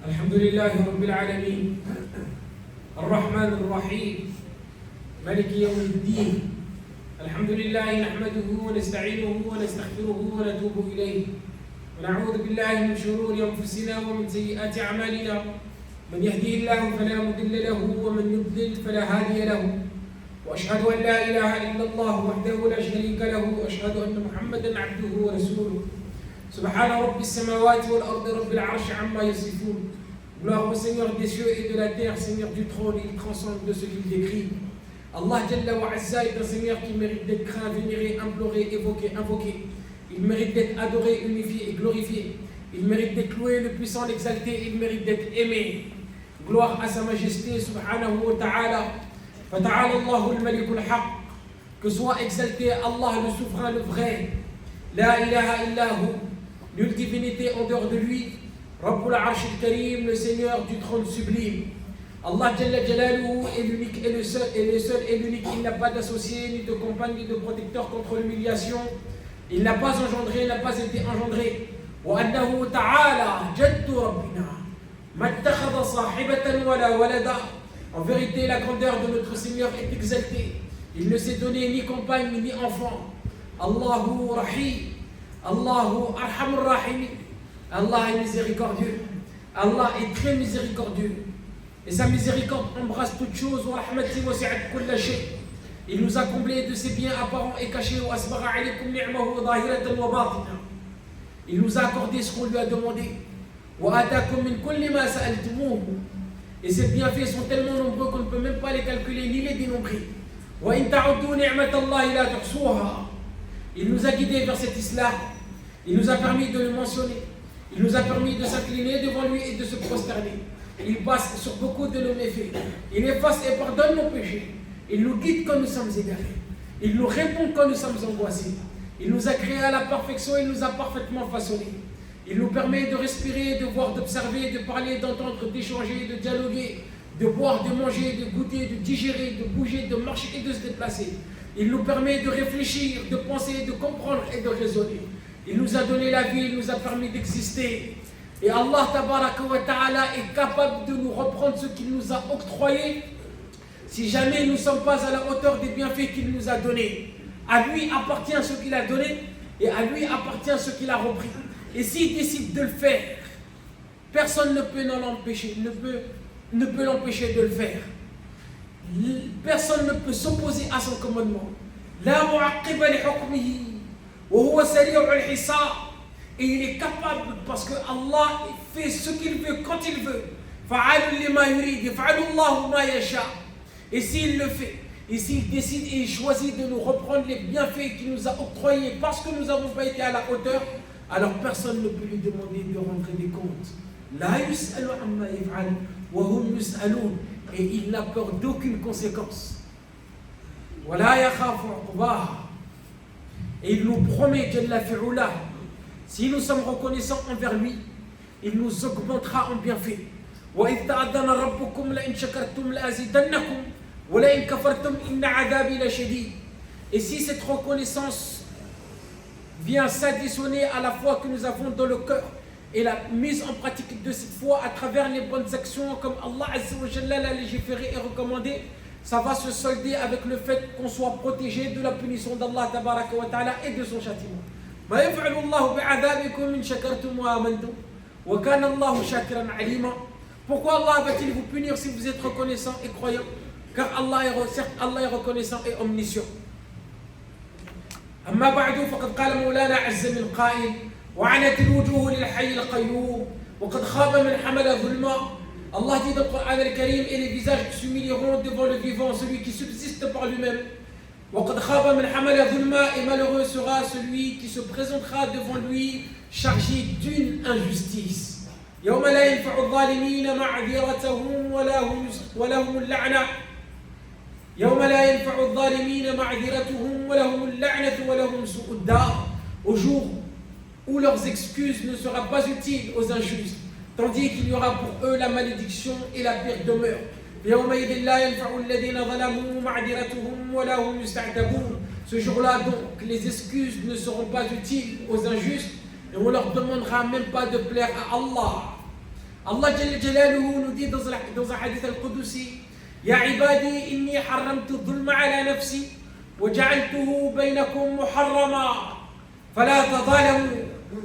الحمد لله رب العالمين الرحمن الرحيم مالك يوم الدين. الحمد لله نحمده ونستعينه ونستغفره ونتوب إليه ونعوذ بالله من شرور أنفسنا ومن سيئات أعمالنا. من يهديه الله فلا مضل له ومن يضلل فلا هادي له. وأشهد أن لا إله إلا الله وحده لا شريك له وأشهد أن محمدا عبده ورسوله. سبحان رب السماوات والأرض رب العرش عما يصفون. Gloire au Seigneur des cieux et de la terre, Seigneur du trône, il transcende de ce qu'il décrit. Allah Jalla wa Azza est un Seigneur qui mérite d'être craint, vénéré, imploré, évoqué, invoqué. Il mérite d'être adoré, unifié et glorifié. Il mérite d'être loué, le puissant, l'exalté, il mérite d'être aimé. Gloire à sa majesté, subhanahu wa ta'ala. Fata'ala Allahu al-Malik al-Haq. Que soit exalté Allah, le souverain, le vrai. La ilaha illahu. Nulle divinité en dehors de lui. Rabbul Arsh al-Karim, le Seigneur du trône sublime. Allah Jalla Jalaluhu est l'unique et le seul et l'unique. Il n'a pas d'associé, ni de compagne, ni de protecteur contre l'humiliation. Il n'a pas engendré, il n'a pas été engendré. Wa annahu ta'ala jaddu rabbina. Mattakhadha sahibatan wala walada. En vérité, la grandeur de notre Seigneur est exaltée. Il ne s'est donné ni compagne, ni enfant. Allahu Rahim. Allahu Arhamur Rahim. Allah est miséricordieux. Allah est très miséricordieux. Et sa miséricorde embrasse toutes choses. Il nous a comblés de ses biens apparents et cachés. Il nous a accordé ce qu'on lui a demandé. Et ses bienfaits sont tellement nombreux qu'on ne peut même pas les calculer ni les dénombrer. Il nous a guidés vers cet islam. Il nous a permis de le mentionner. Il nous a permis de s'incliner devant lui et de se prosterner. Il passe sur beaucoup de nos méfaits. Il efface et pardonne nos péchés. Il nous guide quand nous sommes égarés. Il nous répond quand nous sommes angoissés. Il nous a créés à la perfection, il nous a parfaitement façonnés. Il nous permet de respirer, de voir, d'observer, de parler, d'entendre, d'échanger, de dialoguer, de boire, de manger, de goûter, de digérer, de bouger, de marcher et de se déplacer. Il nous permet de réfléchir, de penser, de comprendre et de raisonner. Il nous a donné la vie, il nous a permis d'exister. Et Allah Tabaraka wa Ta'ala est capable de nous reprendre ce qu'il nous a octroyé si jamais nous ne sommes pas à la hauteur des bienfaits qu'il nous a donnés. À lui appartient ce qu'il a donné et à lui appartient ce qu'il a repris. Et s'il décide de le faire, personne ne peut l'empêcher, ne peut l'empêcher de le faire. Personne ne peut s'opposer à son commandement. La mu'aqqiba li hukmihi. Et il est capable parce que Allah fait ce qu'il veut quand il veut. Et s'il le fait, et s'il décide et il choisit de nous reprendre les bienfaits qu'il nous a octroyés parce que nous n'avons pas été à la hauteur, alors personne ne peut lui demander de rendre des comptes. Et il n'a peur d'aucune conséquence. Et il nous promet Jalla fi'ula, si nous sommes reconnaissants envers lui, il nous augmentera en bienfaits. Et si cette reconnaissance vient s'additionner à la foi que nous avons dans le cœur et la mise en pratique de cette foi à travers les bonnes actions comme Allah Azza wa Jalla l'a légiféré et recommandé, ça va se solder avec le fait qu'on soit protégé de la punition d'Allah Tabaraka wa Ta'ala et de son châtiment. Ma yaf'alu Allahu bi'adhabikum in shakartum wa amantum wa kana Allahu shakiran 'alima. Pourquoi Allah va-t-il vous punir si vous êtes reconnaissant et croyant? Car certes Allah est reconnaissant et omniscient. Amma ba'du faqad qala Mawlana 'azza min qa'il wa 'anat al-wujuh lil hayy al-qayyum wa qad khaba man hamala dhulma. Allah dit dans le Coran al-Karim, et les visages s'humilieront devant le vivant, celui qui subsiste par lui-même. Et malheureux sera celui qui se présentera devant lui chargé d'une injustice. Au jour où leurs excuses ne seront pas utiles aux injustes, tandis qu'il y aura pour eux la malédiction et la pire demeure. Ce jour-là donc, les excuses ne seront pas utiles aux injustes et on ne leur demandera même pas de plaire à Allah. Allah Jalla Jalaluhu nous dit dans un hadith al-Qudusi, Ya ibadi inni harramtu dhulma ala nafsi wa ja'altuhu baynakum muharrama fala tadhalamu.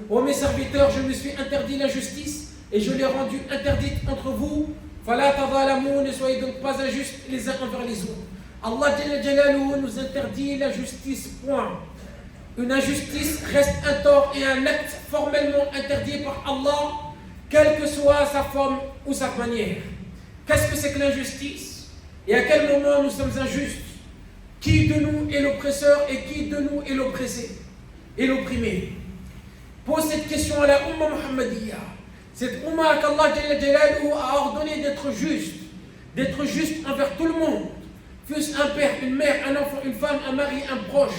Ô mes serviteurs, je me suis interdit la justice et je l'ai rendue interdite entre vous. Fala tadhalamu, ne soyez donc pas injustes les uns envers les autres. Allah Jalla Jalaluhu nous interdit la justice, point. Une injustice reste un tort et un acte formellement interdit par Allah, quelle que soit sa forme ou sa manière. Qu'est-ce que c'est que l'injustice? Et à quel moment nous sommes injustes? Qui de nous est l'oppresseur et qui de nous est l'oppressé et l'opprimé? Pose cette question à la Ummah Muhammadiyya. Cette Ummah qu'Allah Jalla Jalaluhu a ordonné d'être juste envers tout le monde. Fût-ce un père, une mère, un enfant, une femme, un mari, un proche,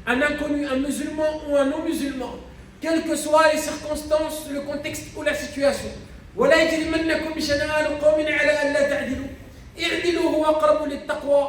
un inconnu, un musulman ou un non-musulman, quelles que soient les circonstances, le contexte ou la situation. ولا يجرمنكم شنآن قوم على ألا تعدلوا اعدلوا هو أقرب للتقوى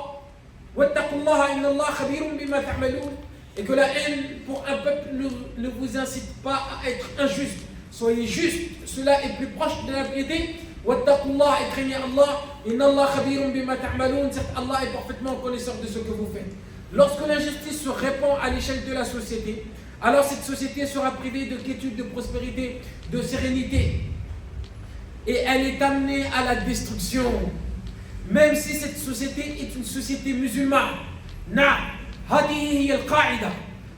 واتقوا الله إن الله خبير بما تعملون. Et que la haine pour un peuple ne vous incite pas à être injuste. Soyez juste, cela est plus proche de la piété. واتقوا الله et craignez Allah. إن الله خبير بما تعملون. Certes, Allah est parfaitement connaisseur de ce que vous faites. Lorsque l'injustice se répand à l'échelle de la société, alors cette société sera privée de quiétude, de prospérité, de sérénité. Et elle est amenée à la destruction. Même si cette société est une société musulmane. نعم هذه هي القاعدة.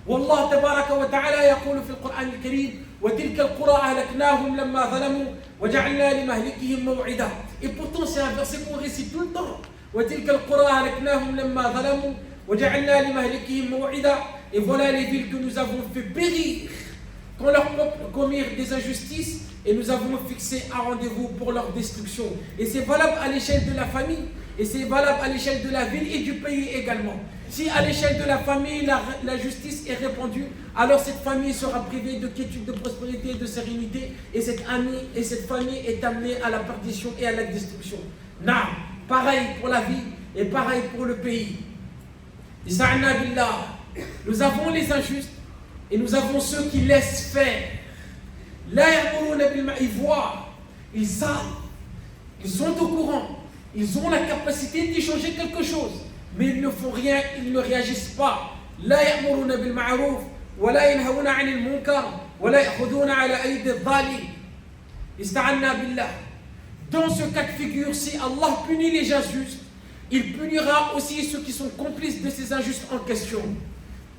والله تبارك وتعالى يقول في القرآن الكريم وتلك القرى أهلكناهم لما ظلموا وجعلنا لمهلكهم موعدا. Et pourtant c'est un verset qu'on récite tout le temps. وتلك القرى أهلكناهم لما ظلموا وجعلنا لمهلكهم موعدا. Et voilà les villes que nous avons fait périr quand leurs peuples commirent des injustices et nous avons fixé un rendez-vous pour leur destruction. Et c'est valable à l'échelle de la famille et c'est valable à l'échelle de la ville et du pays également. Si à l'échelle de la famille la justice est répandue, alors cette famille sera privée de quiétude, de prospérité, de sérénité et cette famille est amenée à la perdition et à la destruction. Non, pareil pour la vie et pareil pour le pays. Ista'anna billah. Nous avons les injustes et nous avons ceux qui laissent faire. Là, ils voient, ils savent, ils sont au courant, ils ont la capacité d'y changer quelque chose, mais ils ne font rien, ils ne réagissent pas. Là, ya'muruna bil ma'ruf, wa la yanhawna 'anil munkar, wa la ya'khuduna 'ala aydi adh-dhalim. Ista'anna billah. Dans ce cas de figure, si Allah punit les injustes, il punira aussi ceux qui sont complices de ces injustes en question.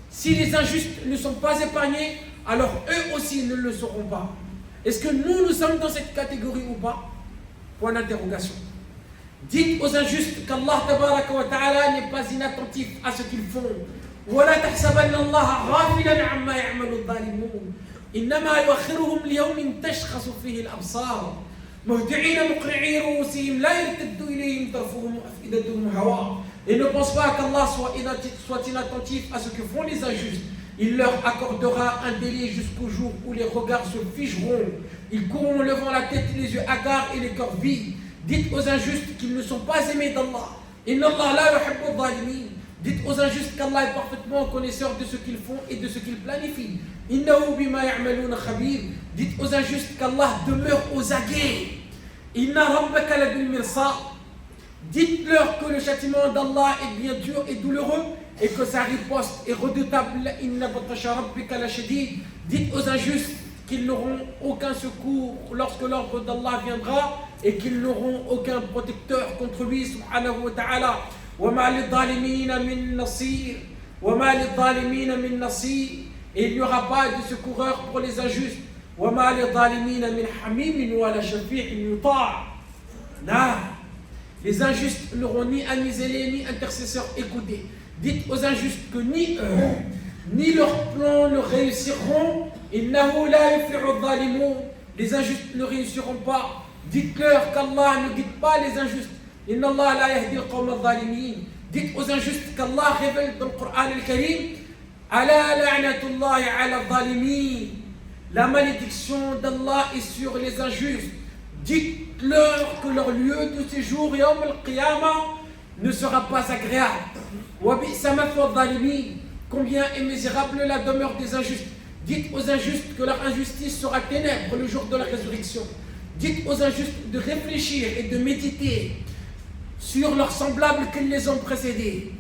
Si les injustes ne sont pas épargnés, alors eux aussi ne le seront pas. Est-ce que nous sommes dans cette catégorie ou pas? Point d'interrogation. Dites aux injustes qu'Allah tabaraka wa ta'ala n'est pas inattentif à ce qu'ils font. وَلَا تَحْسَبَنَّ اللَّهَ غَافِلًا عَمَّا يَعْمَلُ الظَّالِمُونَ إِنَّمَا يُؤَخِّرُهُمْ لِيَوْمٍ تَشْخَصُ فِيهِ الْأَبْصَارُ مُهْطِعِينَ مُقْنِعِي رُءُوسِهِمْ لَا يَرْتَدُّ إِلَيْهِمْ طَرْفُهُمْ وَأَفْئِدَتُهُمْ هَوَاءٌ. Et ne pense pas qu'Allah soit inattentif à ce que font les injustes. Il leur accordera un délai jusqu'au jour où les regards se figeront. Ils courront levant la tête, les yeux hagards et les cœurs vides. Dites aux injustes qu'ils ne sont pas aimés d'Allah. Inna Allah la yuhibbu adh-dhalimin. Dites aux injustes qu'Allah est parfaitement connaisseur de ce qu'ils font et de ce qu'ils planifient. Innahu bima ya'maluna khabir. Dites aux injustes qu'Allah demeure aux aguets. Inna rabbaka labil mirsad. Dites-leur que le châtiment d'Allah est bien dur et douloureux et que sa riposte est redoutable. Inna batasha rabbika la shadid. Dites aux injustes qu'ils n'auront aucun secours lorsque l'ordre d'Allah viendra et qu'ils n'auront aucun protecteur contre lui subhanahu wa ta'ala. وَمَا لِلظَّالِمِينَ مِن نَصِيرٍ وَمَا لِلظَّالِمِينَ مِن نَصِيرٍ. Et il n'y aura pas de secoureur pour les injustes. وَمَا لِلظَّالِمِينَ مِن حَمِيمٍ وَلَا شَفِيعٍ يُطَاعٍ. Non. Les injustes n'auront ni amis zélés ni intercesseurs écoutés. Dites aux injustes que ni eux, ni leurs plans ne réussiront. إِنَّهُ لَا يُفْلِحُ الظَّالِمُونَ. Les injustes ne réussiront pas. Dites-leur qu'Allah ne guide pas les injustes. Inna Allah la yahdi al-qawm al-zalimin. Dites aux injustes qu'Allah révèle dans le Coran al-Karim ala la'natullahi ala al-zalimin. La malédiction d'Allah est sur les injustes. Dites-leur que leur lieu de séjour yawm al-qiyamah ne sera pas agréable. Wa bi'sa mathwa al-zalimin. Combien est misérable la demeure des injustes. Dites aux injustes que leur injustice sera ténèbre le jour de la résurrection. Dites aux injustes de réfléchir et de méditer sur leurs semblables qui les ont précédés.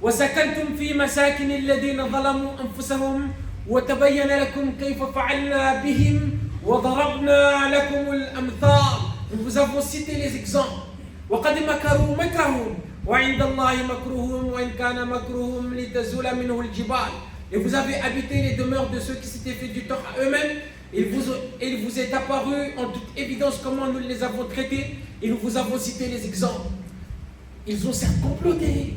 وسكنتم في مساكن الذين ظلموا أنفسهم وتبين لكم كيف فعلنا بهم وضربنا لكم الأمثال. Nous vous avons cité les exemples. وقد مكروا مكرهم وعند الله مكرهم وإن كان مكرهم لتزول منه الجبال. Et vous avez habité les demeures de ceux qui s'étaient fait du tort à eux-mêmes. Il vous est apparu en toute évidence comment nous les avons traités et nous vous avons cité les exemples. Ils ont certes comploté.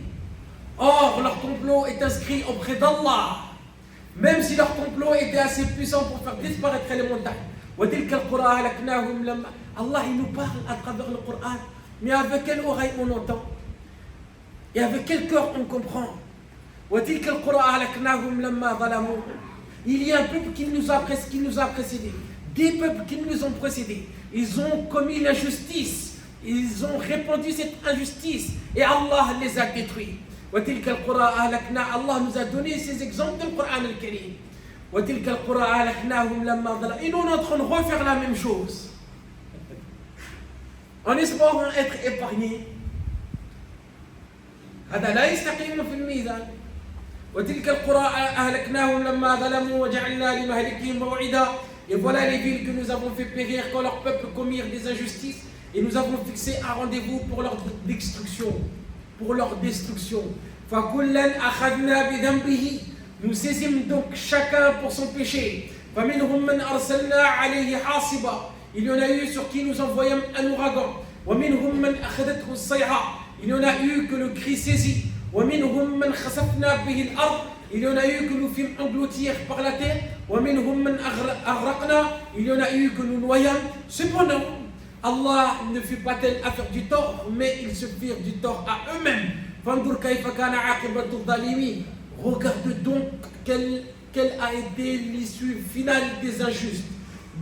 Or, leur complot est inscrit auprès d'Allah. Même si leur complot était assez puissant pour faire disparaître les montagnes. Allah, il nous parle à travers le Coran. Mais avec quelle oreille on entend? Et avec quel cœur on comprend? Il y a un peuple qui nous a précédés. Des peuples qui nous ont précédés. Ils ont commis l'injustice. Ils ont répandu cette injustice. Et Allah les a détruits. Allah nous a donné ces exemples dans le Coran al-Karim. Et nous, on est en train de refaire la même chose. En espérant être épargnés. هذا لا يستقيم في الميزان. وتلك القرى أهلكناهم لما ظلموا وجعلنا لمهلكهم موعدا. Et voilà les villes que nous avons fait périr quand leur peuple commirent des injustices. Et nous avons fixé un rendez-vous pour leur destruction. فَكُلًّا أَخَذْنَا بِذَنبِهِ. Nous saisissons donc chacun pour son péché. فَمِنْهُمْ مَنْ أَرْسَلْنَا عَلَيْهِ حَاصِبًا. Il y en a eu sur qui nous envoyons un ouragan. وَمِنْهُمْ مَنْ أَخَذَتْهُ الصَّيْحَةُ. Il y en a eu que le cri saisit. وَمِنْهُمْ مَنْ خَسَفْنَا بِهِ الْأَرْضِ. Il y en a eu que nous fîmes engloutir par la terre. وَمِنْهُمْ مَنْ أَغْرَقْنَا. Il y en a eu que nous noyâmes. Cependant, Allah ne fut pas tel à faire du tort, mais ils se firent du tort à eux-mêmes. فَانْظُرْ كَيْفَ كَانَ عَاقِبَةُ الظَّالِمِينَ. Regarde donc quelle a été l'issue finale des injustes.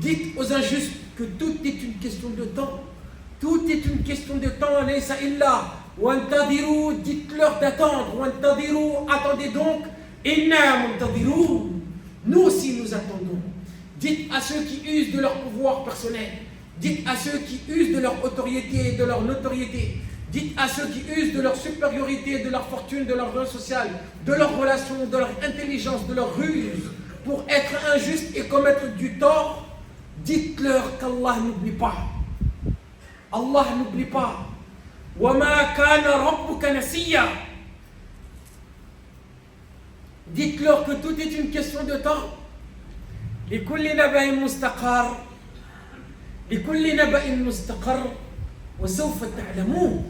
Dites aux injustes que tout est une question de temps. Tout est une question de temps. Laysa illa وَانْتَظِرُوا. Dites-leur d'attendre. وَانْتَظِرُوا. Attendez donc. إِنَّا مُنْتَظِرُونَ. Nous aussi nous attendons. Dites à ceux qui usent de leur pouvoir personnel. Dites à ceux qui usent de leur autorité et de leur notoriété. Dites à ceux qui usent de leur supériorité, de leur fortune, de leur rang social, de leurs relations, de leur intelligence, de leur ruse, pour être injustes et commettre du tort. Dites-leur qu'Allah n'oublie pas. Allah n'oublie pas. وَمَا كَانَ رَبُّكَ نَسِيًّا. Dites-leur que tout est une question de temps. لِكُلِّ نَبَإٍ مُسْتَقَرٍ. لِكُلِّ نَبَإٍ مُسْتَقَرٍ وَسَوْفَ تَعْلَمُونَ.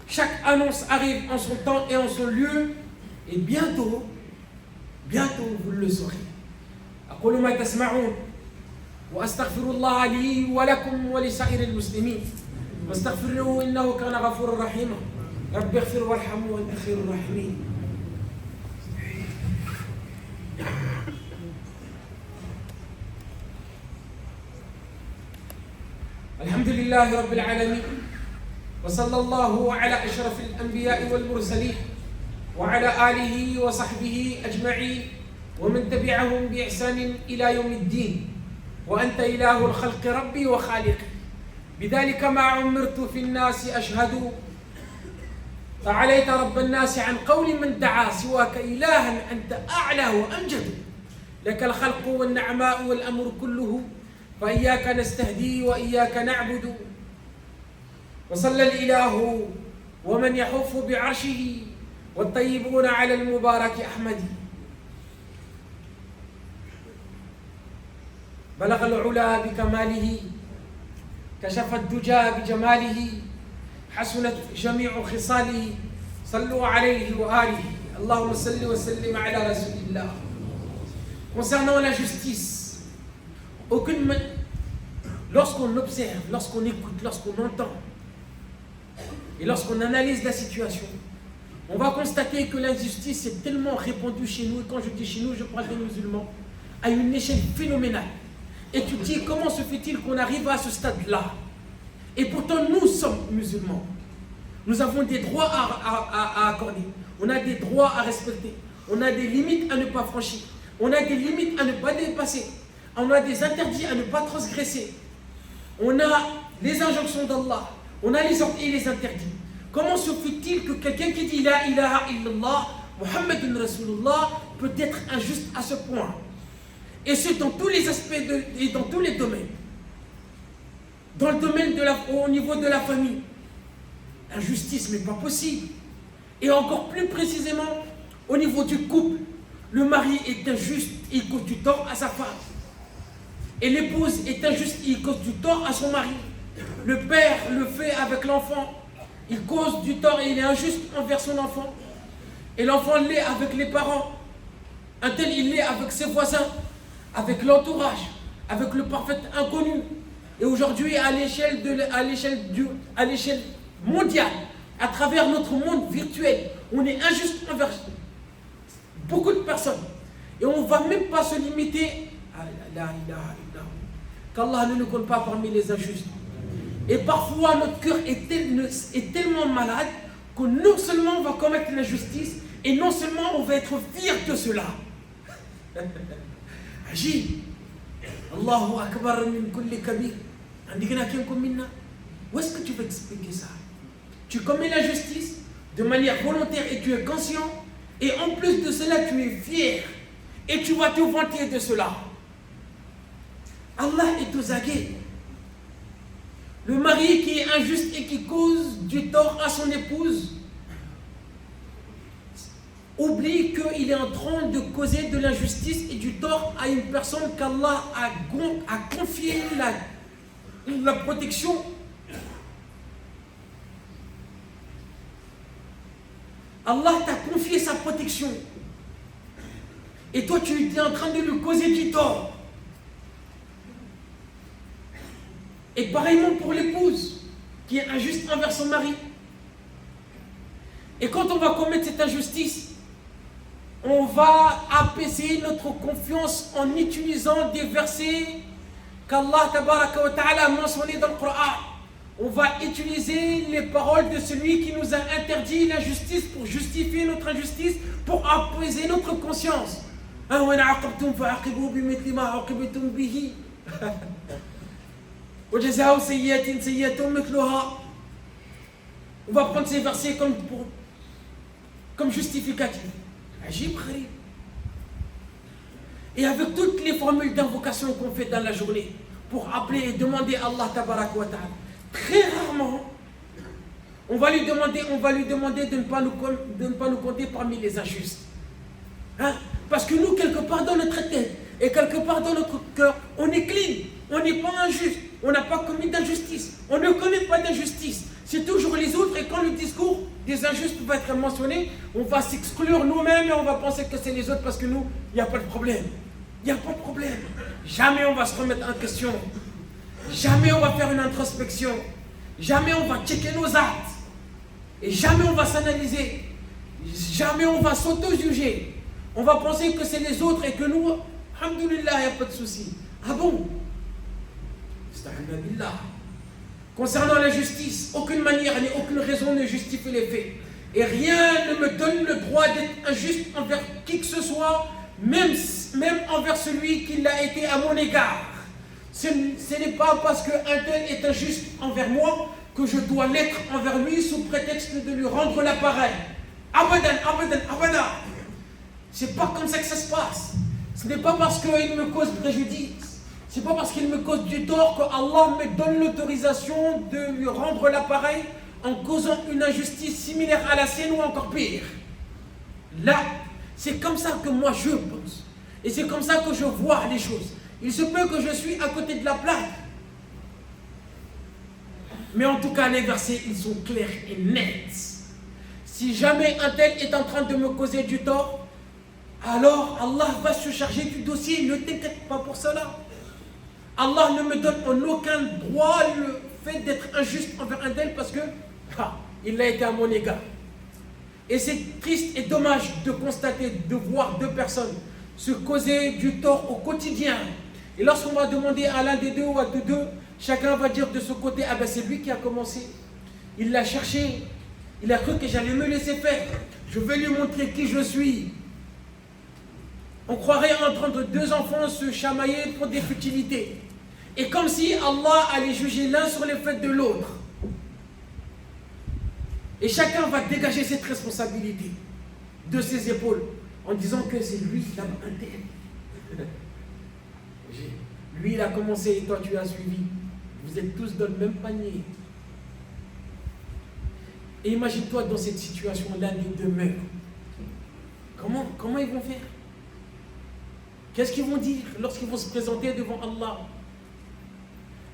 Chaque annonce arrive en son temps et en son lieu, et bientôt vous le saurez. أقول ما تسمعون وأستغفر الله لي ولكم ولسائر المسلمين واستغفروه إنه كان غفورا رحيما. رب اغفر وارحم وأنت خير الراحمين. الحمد لله رب العالمين وصلى الله على أشرف الأنبياء والمرسلين وعلى آله وصحبه أجمعين ومن تبعهم بإحسان إلى يوم الدين. وأنت إله الخلق ربي وخالقي بذلك ما عمرت في الناس أشهد. فعليت رب الناس عن قول من دعا سواك إلها أنت أعلى وأمجد. لك الخلق والنعماء والأمر كله فإياك نستهدي وإياك نعبد. وصلى الإله ومن يحف بعرشه والطيبون على المبارك أحمد. بلغ العلا بكماله كشف الدجى بجماله حسنت جميع خصاله. صلوا عليه وآله. اللهم صل وسلم على رسول الله. Concernant la justice, lorsqu'on observe, lorsqu'on écoute, lorsqu'on entend et lorsqu'on analyse la situation, on va constater que l'injustice est tellement répandue chez nous, et quand je dis chez nous, je parle des musulmans, à une échelle phénoménale. Et tu te dis, comment se fait-il qu'on arrive à ce stade-là? Et pourtant, nous sommes musulmans. Nous avons des droits à accorder. On a des droits à respecter. On a des limites à ne pas franchir. On a des limites à ne pas dépasser. on a des interdits à ne pas transgresser, on a les injonctions d'Allah, on a les ordres et les interdits. Comment se fait-il que quelqu'un qui dit La ilaha illallah, Muhammadun Rasulullah peut être injuste à ce point? Et c'est dans tous les aspects et dans tous les domaines. Dans le domaine au niveau de la famille, l'injustice n'est pas possible. Et encore plus précisément, au niveau du couple, le mari est injuste et il cause du tort à sa femme. Et l'épouse est injuste et il cause du tort à son mari. Le père le fait avec l'enfant, il cause du tort et il est injuste envers son enfant. Et l'enfant l'est avec les parents. Un tel, il l'est avec ses voisins, avec l'entourage, avec le parfait inconnu. Et aujourd'hui, à l'échelle mondiale, à travers notre monde virtuel, on est injuste envers beaucoup de personnes. Et on ne va même pas se limiter à la ilaha illallah. Qu'Allah ne nous compte pas parmi les injustes. Et parfois, notre cœur est tellement malade que non seulement on va commettre l'injustice, et non seulement on va être fier de cela. Agis. Allahu Akbar min kulli kabir. Où est-ce que tu veux expliquer ça? Tu commets l'injustice de manière volontaire et tu es conscient, et en plus de cela, tu es fier, et tu vas te vanter de cela. Allah est aux aguets. Le mari qui est injuste et qui cause du tort à son épouse oublie qu'il est en train de causer de l'injustice et du tort à une personne qu'Allah a confié la protection. Allah t'a confié sa protection. Et toi, tu es en train de lui causer du tort. Et pareillement pour l'épouse, qui est injuste envers son mari. Et quand on va commettre cette injustice, on va apaiser notre confiance en utilisant des versets qu'Allah tabaraka wa ta'ala a mentionnés dans le Coran. On va utiliser les paroles de celui qui nous a interdit l'injustice pour justifier notre injustice, pour apaiser notre conscience. On va prendre ces versets comme justificatif. Et avec toutes les formules d'invocation qu'on fait dans la journée pour appeler et demander à Allah tabaraka wa ta'ala, très rarement on va lui demander de ne pas nous compter parmi les injustes. Hein? Parce que nous, quelque part dans notre tête et quelque part dans notre cœur, on est clean, on n'est pas injuste, on n'a pas commis d'injustice, on ne commet pas d'injustice. C'est toujours les autres, et quand le discours des injustes va être mentionné, on va s'exclure nous-mêmes et on va penser que c'est les autres parce que nous, il n'y a pas de problème. Il n'y a pas de problème. Jamais on va se remettre en question. Jamais on va faire une introspection. Jamais on va checker nos actes. Et jamais on va s'analyser. Jamais on va s'auto-juger. On va penser que c'est les autres et que nous, alhamdoulilah, il n'y a pas de souci. Ah bon? Astaghfirullah. Concernant la justice, aucune manière ni aucune raison ne justifie les faits. Et rien ne me donne le droit d'être injuste envers qui que ce soit, même envers celui qui l'a été à mon égard. Ce n'est pas parce qu'un tel est injuste envers moi que je dois l'être envers lui sous prétexte de lui rendre l'appareil. Abadan, abadan, abadan. C'est pas comme ça que ça se passe. Ce n'est pas parce qu'il me cause préjudice. C'est pas parce qu'il me cause du tort que Allah me donne l'autorisation de lui rendre l'appareil en causant une injustice similaire à la sienne ou encore pire. Là, c'est comme ça que moi je pense. Et c'est comme ça que je vois les choses. Il se peut que je suis à côté de la plaque. Mais en tout cas, les versets, ils sont clairs et nets. Si jamais un tel est en train de me causer du tort, alors Allah va se charger du dossier. Ne t'inquiète pas pour cela. Allah ne me donne en aucun droit le fait d'être injuste envers un tel parce que il a été à mon égard. Et c'est triste et dommage de constater, de voir deux personnes se causer du tort au quotidien. Et lorsqu'on va demander à l'un des deux ou à deux, chacun va dire de ce côté, ah ben c'est lui qui a commencé. Il l'a cherché. Il a cru que j'allais me laisser faire. Je vais lui montrer qui je suis. On croirait entendre deux enfants se chamailler pour des futilités. Et comme si Allah allait juger l'un sur les faits de l'autre. Et chacun va dégager cette responsabilité de ses épaules en disant que c'est lui qui l'a intérêt. Lui, il a commencé et toi, tu as suivi. Vous êtes tous dans le même panier. Et imagine-toi dans cette situation, l'un des deux meurt. Comment ils vont faire? Qu'est-ce qu'ils vont dire lorsqu'ils vont se présenter devant Allah?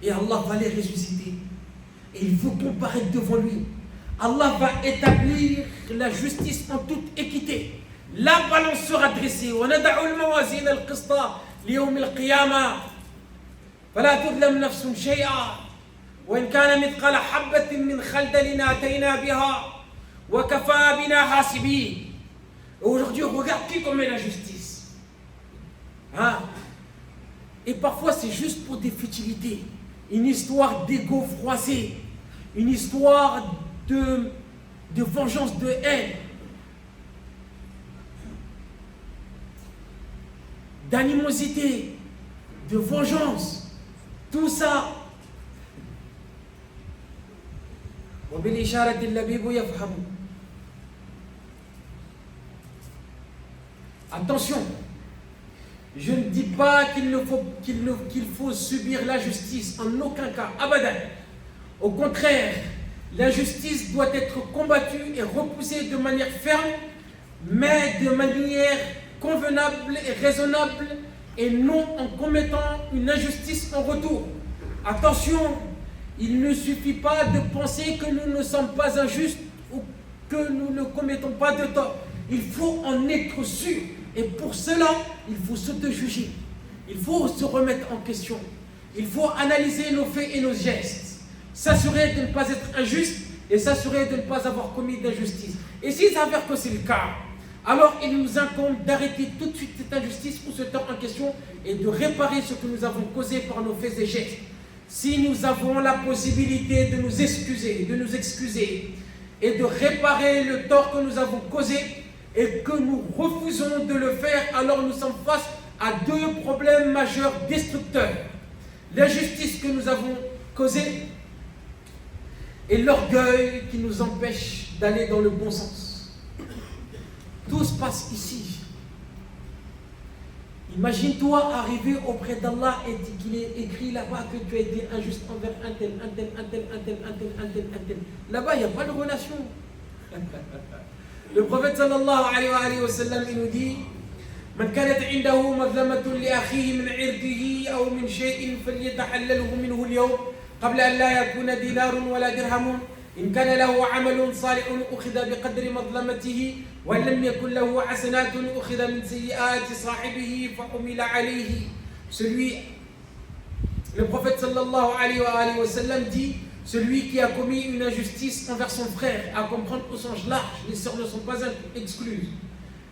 Et Allah va les ressusciter. Et il faut comparaître devant lui. Allah va établir la justice en toute équité. La balance sera dressée. وَنَدَعُ الْمَوَازِينَ الْقِسْطَ لِيَوْمِ الْقِيَامَةِ فَلَا تُظْلَمْ نَفْسٌ شَيْئًا وَإِنْ كَانَ مِثْقَالَ حَبَّةٍ مِّنْ خَلْدَلٍ أَتَيْنَا بِهَا وَكَفَى بِنَا حَاسِبِينَ. Aujourd'hui, regarde qui commet la justice. Hein? Et parfois, c'est juste pour des futilités. Une histoire d'ego froissé. Une histoire de vengeance, de haine. D'animosité. De vengeance. Tout ça. Attention, je ne dis pas qu'il faut subir la justice, en aucun cas, abadan. Au contraire, l'injustice doit être combattue et repoussée de manière ferme, mais de manière convenable et raisonnable, et non en commettant une injustice en retour. Attention, il ne suffit pas de penser que nous ne sommes pas injustes ou que nous ne commettons pas de tort. Il faut en être sûr. Et pour cela, il faut s'auto-juger. Il faut se remettre en question. Il faut analyser nos faits et nos gestes. S'assurer de ne pas être injuste et s'assurer de ne pas avoir commis d'injustice. Et s'il s'avère que c'est le cas, alors il nous incombe d'arrêter tout de suite cette injustice ou ce tort en question et de réparer ce que nous avons causé par nos faits et gestes. Si nous avons la possibilité de nous excuser et de réparer le tort que nous avons causé et que nous refusons de le faire, alors nous sommes face à deux problèmes majeurs destructeurs. L'injustice que nous avons causée et l'orgueil qui nous empêche d'aller dans le bon sens. Tout se passe ici. Imagine-toi arriver auprès d'Allah et qu'il est écrit là-bas que tu as été injuste envers un tel. Là-bas, il n'y a pas de relation. Le prophète sallallahu alayhi wa sallam, il nous dit: Man kanat indahu mazlamatun li akhihi min irdihi aw min shay'in falyatahallalhu minhu al-yawm qabla an la yakuna dinarun wala dirhamun in kana lahu 'amalun salihun ukhidha biqadri mazlamatihi wa lam yakun lahu hasanatun ukhidha min sayyi'ati sahibihi fa humila alayhi. Le prophète sallallahu alayhi wa sallam dit: celui qui a commis une injustice envers son frère, à comprendre au sens large, les sœurs ne sont pas exclues.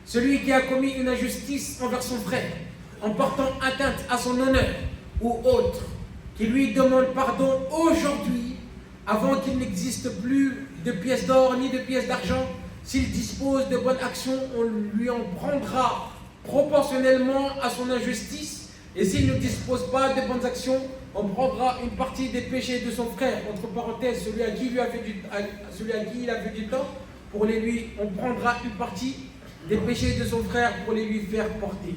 Celui qui a commis une injustice envers son frère, en portant atteinte à son honneur ou autre, qui lui demande pardon aujourd'hui, avant qu'il n'existe plus de pièces d'or ni de pièces d'argent, s'il dispose de bonnes actions, on lui en prendra proportionnellement à son injustice, et s'il ne dispose pas de bonnes actions, on prendra une partie des péchés de son frère, entre parenthèses, celui à qui il a fait du tort, on prendra une partie des péchés de son frère pour les lui faire porter.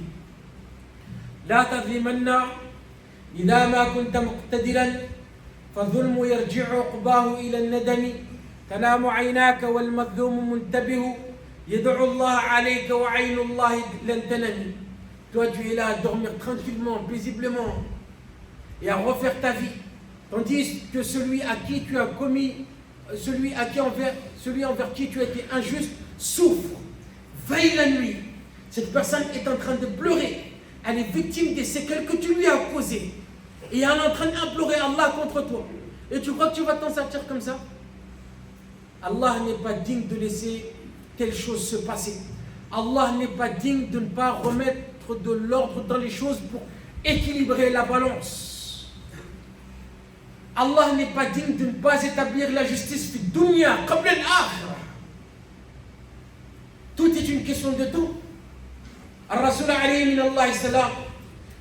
La tadlimanna idha ma kunta muqtadiran fadhulmu yarji'u uqbahu ila an-nadami tanamu 'aynaka wal madhlumu muntabihu yad'u Allah 'alayka wa 'aynu Allah lan tanami. Toi tu es là à dormir tranquillement, paisiblement et à refaire ta vie, tandis que celui envers qui tu as été injuste souffre, veille la nuit. Cette personne est en train de pleurer, elle est victime des séquelles que tu lui as causées et elle est en train d'implorer Allah contre toi. Et tu crois que tu vas t'en sortir comme ça? Allah n'est pas digne de laisser telle chose se passer. Allah n'est pas digne de ne pas remettre de l'ordre dans les choses pour équilibrer la balance. Allah n'est pas digne de ne pas établir la justice fi dunya qabla al-akhirah. Tout est une question de temps. Ar-Rasul Rasul alayhi min Allah salam,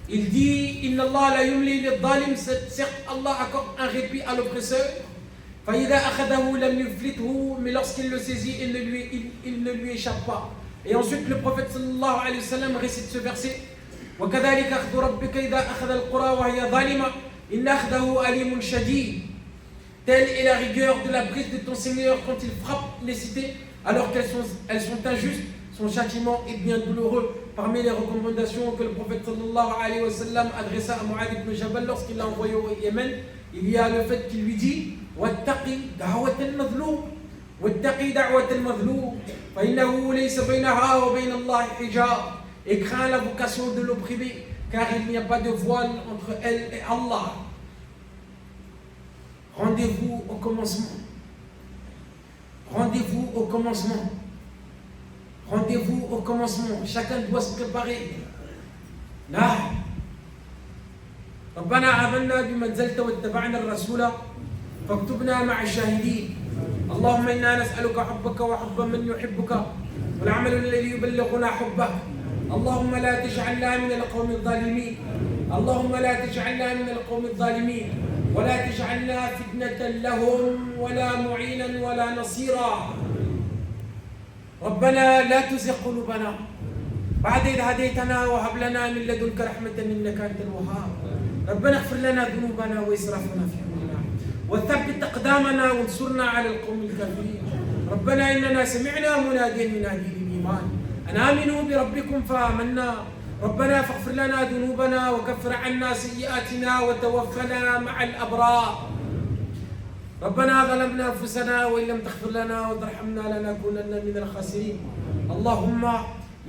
il dit Inna Allah la yumli lil zalim, certes Allah accorde un répit à l'oppresseur. فإذا أخذه لم يفلته, mais lorsqu'il le saisit, il ne lui échappe pas. Et ensuite le prophète sallallahu alayhi wa sallam récite ce verset وكذلك أخذ ربك إذا أخذ القرى وهي ظالمة إن أخذه أليم شديد. Telle est la rigueur de la prise de ton Seigneur quand il frappe les cités alors qu'elles sont injustes. Son châtiment est bien douloureux. Parmi les recommandations que le prophète sallallahu alayhi wa sallam adressa à Mu'adh ibn Jabal lorsqu'il l'a envoyé au Yémen, il y a le fait qu'il lui dit واتقي دعوة المظلوم واتقي دعوة المظلوم فإنه ليس بينها وبين الله حجاب. Et crains la vocation de l'opprimé car il n'y a pas de voile entre elle et Allah. Rendez-vous au commencement. Rendez-vous au commencement. Rendez-vous au commencement. Chacun doit se préparer. Là. ربنا آمنا بما أنزلت واتبعنا الرسول فاكتبنا مع الشاهدين. اللهم إنا نسألك حبك وحب من يحبك والعمل الذي يبلغنا حبك. اللهم لا تجعلنا من القوم الظالمين. اللهم لا تجعلنا من القوم الظالمين ولا تجعلنا فتنة لهم ولا معينا ولا نصيرا. ربنا لا تزغ قلوبنا بعد إذ هديتنا وهب لنا من لدنك رحمة إنك أنت الوهاب. ربنا اغفر لنا ذنوبنا وإسرافنا في أمرنا وثبت أقدامنا وانصرنا على القوم الكافرين. ربنا إننا سمعنا مناديا ينادي للإيمان أن آمنوا بربكم فآمنا. ربنا فاغفر لنا ذنوبنا وكفر عنا سيئاتنا وتوفنا مع الأبرار. ربنا ظلمنا أنفسنا وإن لم تغفر لنا وترحمنا لنكونن من الخاسرين. اللهم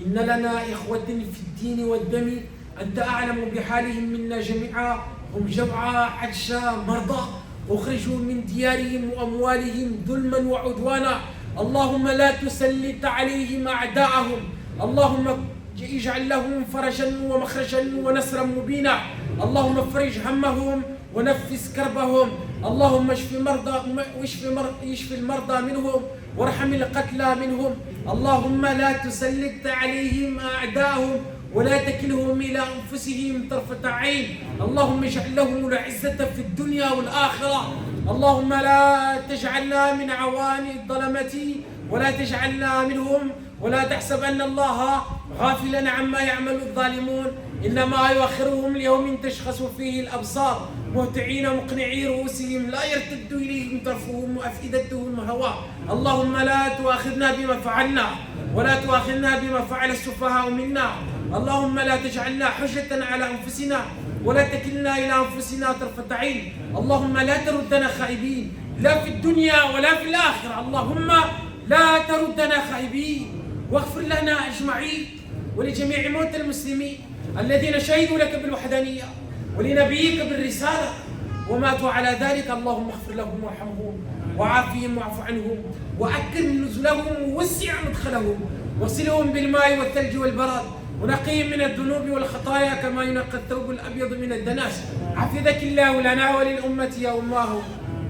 إن لنا إخوة في الدين والدم أنت أعلم بحالهم منا جميعا. هم جوعى عطشى مرضى أخرجوا من ديارهم وأموالهم ظلما وعدوانا. اللهم لا تسلط عليهم أعداءهم. اللهم اجعل لهم فرجا ومخرجا ونصرا مبينا. اللهم فرج همهم ونفس كربهم. اللهم اشف المرضى منهم وارحم القتلى منهم. اللهم لا تسلط عليهم أعداءهم ولا تكلهم إلى أنفسهم طرفة عين. اللهم اجعل لهم العزة في الدنيا والآخرة. اللهم لا تجعلنا من عوان الظلمة ولا تجعلنا منهم ولا تحسب أن الله غافلا عما يعمل الظالمون. إنما يؤخرهم ليوم تشخص فيه الأبصار مهطعين مقنعي رؤوسهم لا يرتد إليهم طرفهم وأفئدتهم هواء. اللهم لا تؤاخذنا بما فعلنا ولا تؤاخذنا بما فعل السفهاء منا. اللهم لا تجعلنا حجة على أنفسنا ولا تكلنا إلى أنفسنا طرفة عين. اللهم لا تردنا خائبين لا في الدنيا ولا في الآخرة. اللهم لا تردنا خائبين واغفر لنا أجمعين ولجميع موتى المسلمين الذين شهدوا لك بالوحدانية ولنبيك بالرسالة وماتوا على ذلك. اللهم اغفر لهم وارحمهم وعافهم واعف عنهم وأكرم نزلهم ووسع مدخلهم واغسلهم بالماء والثلج والبرد ونقيهم من الذنوب والخطايا كما ينقى الثوب الأبيض من الدنس. حفظك الله لنا وللأمة يا أماه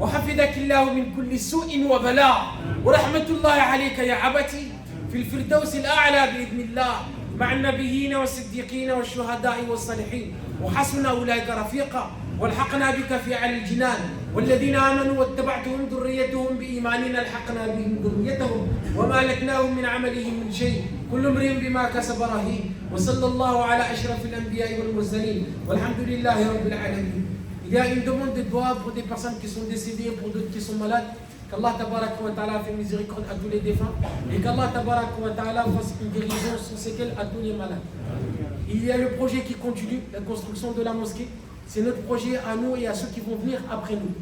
وحفظك الله من كل سوء وبلاء ورحمة الله عليك يا عبتي في الفردوس الأعلى بإذن الله مع النبيين والصديقين والشهداء والصالحين وحسن أولئك رفيقا. والحقنا بك في أعلى الجنان. والذين آمنوا واتبعتهم ذريتهم بإيمان الحقنا بهم ذريتهم وما لكناهم من عملهم من شيء كل امرئ بما كسب رهين. وصلى الله على أشرف الأنبياء والمرسلين والحمد لله رب العالمين. Il y a une demande de dua pour des personnes qui sont décédées, pour d'autres qui sont malades. Qu'Allah tabarak wa ta'ala fait miséricorde à tous les défunts et qu'Allah tabarak wa ta'ala fasse une guérison sans séquelles à tous les malades. Il y a le projet qui continue, la construction de la mosquée. C'est notre projet à nous et à ceux qui vont venir après nous.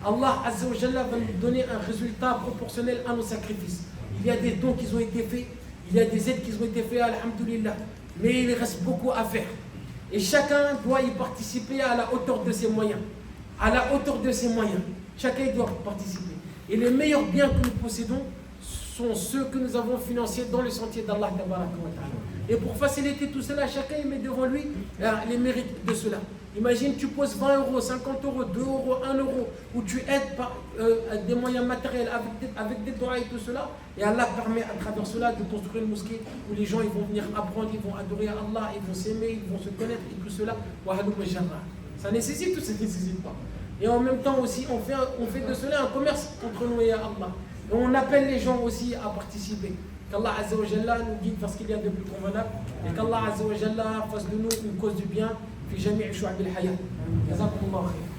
Allah Azza wa Jalla va nous donner un résultat proportionnel à nos sacrifices. Il y a des dons qui ont été faits, il y a des aides qui ont été faites, alhamdoulilah. Mais il reste beaucoup à faire. Et chacun doit y participer à la hauteur de ses moyens. À la hauteur de ses moyens. Chacun doit participer. Et les meilleurs biens que nous possédons sont ceux que nous avons financés dans le sentier d'Allah tabaraka wa ta'ala. Et pour faciliter tout cela, chacun met devant lui les mérites de cela. Imagine, tu poses 20 euros, 50 euros, 2 euros, 1 euro, où tu aides par des moyens matériels avec des doigts et tout cela. Et Allah permet à travers cela de construire une mosquée où les gens ils vont venir apprendre, ils vont adorer Allah, ils vont s'aimer, ils vont se connaître et tout cela. Ça nécessite ou ça ne nécessite pas? Et en même temps aussi, on fait de cela un commerce entre nous et Allah. Et on appelle les gens aussi à participer. Qu'Allah Azza wa Jalla nous guide vers ce qu'il y a de plus convenable. Et qu'Allah Azza wa Jalla fasse de nous une cause du bien. في جميع شعب الحياة. جزاكم الله خير.